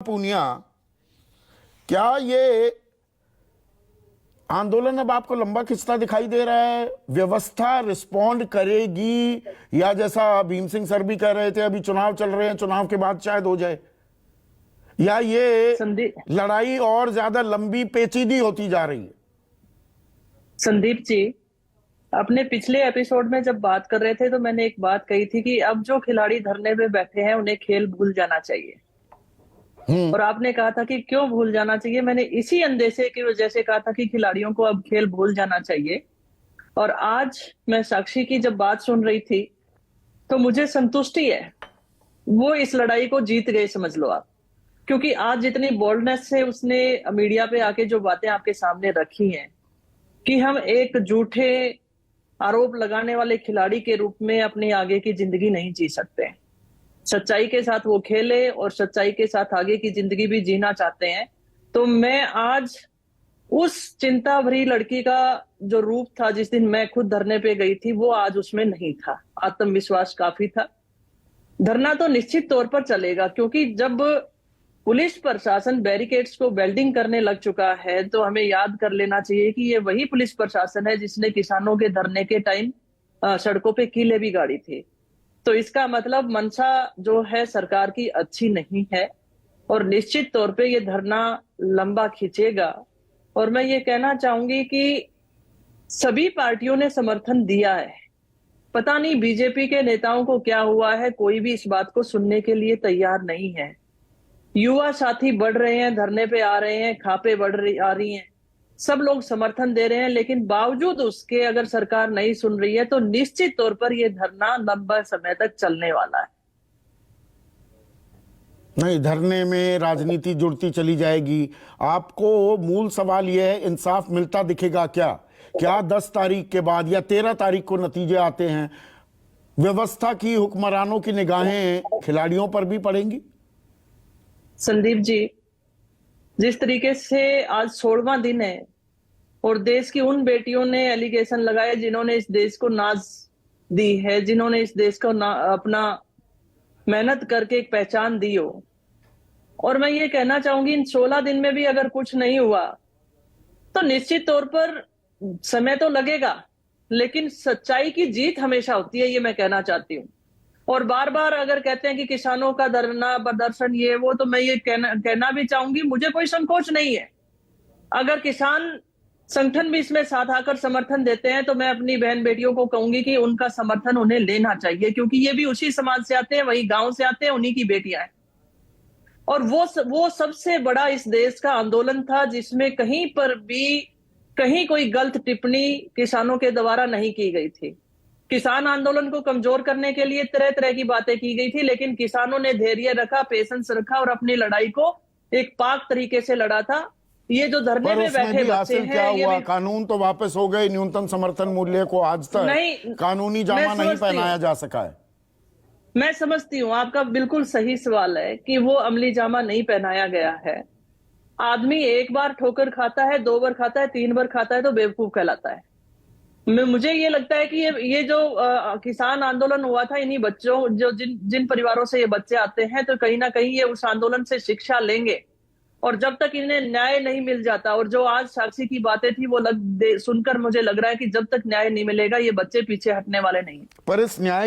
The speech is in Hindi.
पूनिया, क्या ये आंदोलन अब आपको लंबा खिंचता दिखाई दे रहा है? व्यवस्था रिस्पॉन्ड करेगी या जैसा भीम सिंह सर भी कह रहे थे अभी चुनाव चल रहे हैं, चुनाव के बाद शायद हो जाए, या ये लड़ाई और ज्यादा लंबी पेचीदी होती जा रही है? संदीप जी, अपने पिछले एपिसोड में जब बात कर रहे थे तो मैंने एक बात कही थी कि अब जो खिलाड़ी धरने पे बैठे हैं उन्हें खेल भूल जाना चाहिए। और आपने कहा था कि क्यों भूल जाना चाहिए। मैंने इसी अंदेशे की वजह से कहा था कि खिलाड़ियों को अब खेल भूल जाना चाहिए। और आज मैं साक्षी की जब बात सुन रही थी तो मुझे संतुष्टि है, वो इस लड़ाई को जीत गए समझ लो आप। क्योंकि आज जितनी बोल्डनेस से उसने मीडिया पे आके जो बातें आपके सामने रखी हैं कि हम एक झूठे आरोप लगाने वाले खिलाड़ी के रूप में अपनी आगे की जिंदगी नहीं जी सकते। सच्चाई के साथ वो खेले और सच्चाई के साथ आगे की जिंदगी भी जीना चाहते हैं। तो मैं आज उस चिंता भरी लड़की का जो रूप था जिस दिन मैं खुद धरने पे गई थी, वो आज उसमें नहीं था। आत्मविश्वास काफी था। धरना तो निश्चित तौर पर चलेगा, क्योंकि जब पुलिस प्रशासन बैरिकेड्स को वेल्डिंग करने लग चुका है तो हमें याद कर लेना चाहिए कि ये वही पुलिस प्रशासन है जिसने किसानों के धरने के टाइम सड़कों पे कीलें भी गाड़ी थी। तो इसका मतलब मंशा जो है सरकार की अच्छी नहीं है और निश्चित तौर पे ये धरना लंबा खींचेगा। और मैं ये कहना चाहूंगी कि सभी पार्टियों ने समर्थन दिया है। पता नहीं बीजेपी के नेताओं को क्या हुआ है, कोई भी इस बात को सुनने के लिए तैयार नहीं है। युवा साथी बढ़ रहे हैं, धरने पे आ रहे हैं, खापे आ रही हैं, सब लोग समर्थन दे रहे हैं, लेकिन बावजूद उसके अगर सरकार नहीं सुन रही है तो निश्चित तौर पर यह धरना लंबा समय तक चलने वाला है। नहीं, धरने में राजनीति जुड़ती चली जाएगी। आपको मूल सवाल यह है, इंसाफ मिलता दिखेगा क्या? क्या 10 तारीख के बाद या 13 तारीख को नतीजे आते हैं, व्यवस्था की हुक्मरानों की निगाहें खिलाड़ियों पर भी पड़ेंगी? संदीप जी, जिस तरीके से आज 16वां दिन है और देश की उन बेटियों ने एलिगेशन लगाए जिन्होंने इस देश को नाज दी है, जिन्होंने इस देश को अपना मेहनत करके एक पहचान दी हो, और मैं ये कहना चाहूंगी इन 16 दिन में भी अगर कुछ नहीं हुआ तो निश्चित तौर पर समय तो लगेगा, लेकिन सच्चाई की जीत हमेशा होती है, ये मैं कहना चाहती हूँ। और बार बार अगर कहते हैं कि किसानों का धरना प्रदर्शन ये वो, तो मैं ये कहना भी चाहूंगी, मुझे कोई संकोच नहीं है। अगर किसान संगठन भी इसमें साथ आकर समर्थन देते हैं तो मैं अपनी बहन बेटियों को कहूंगी कि उनका समर्थन उन्हें लेना चाहिए, क्योंकि ये भी उसी समाज से आते हैं, वही गांव से आते हैं, उन्हीं की बेटियां हैं। और वो सबसे बड़ा इस देश का आंदोलन था जिसमें कहीं पर भी कहीं कोई गलत टिप्पणी किसानों के द्वारा नहीं की गई थी। किसान आंदोलन को कमजोर करने के लिए तरह तरह की बातें की गई थी, लेकिन किसानों ने धैर्य रखा, पेशेंस रखा और अपनी लड़ाई को एक पाक तरीके से लड़ा था। ये जो धरने में बैठे बच्चे हैं, क्या हुआ? कानून तो वापस हो गए, न्यूनतम समर्थन मूल्य को आज तक नहीं, कानूनी जामा नहीं पहनाया जा सका है। मैं समझती हूँ, आपका बिल्कुल सही सवाल है कि वो अमली जामा नहीं पहनाया गया है। आदमी एक बार ठोकर खाता है, 2 बार खाता है, 3 बार खाता है तो बेवकूफ कहलाता है। मुझे ये लगता है कि ये जो किसान आंदोलन हुआ था, इन्हीं बच्चों जो जिन परिवारों से ये बच्चे आते हैं, तो कहीं ना कहीं ये उस आंदोलन से शिक्षा लेंगे। और जब तक इन्हें न्याय नहीं मिल जाता, और जो आज साक्षी की बातें थी वो सुनकर मुझे लग रहा है कि जब तक न्याय नहीं मिलेगा ये बच्चे पीछे हटने वाले नहीं। पर इस न्याय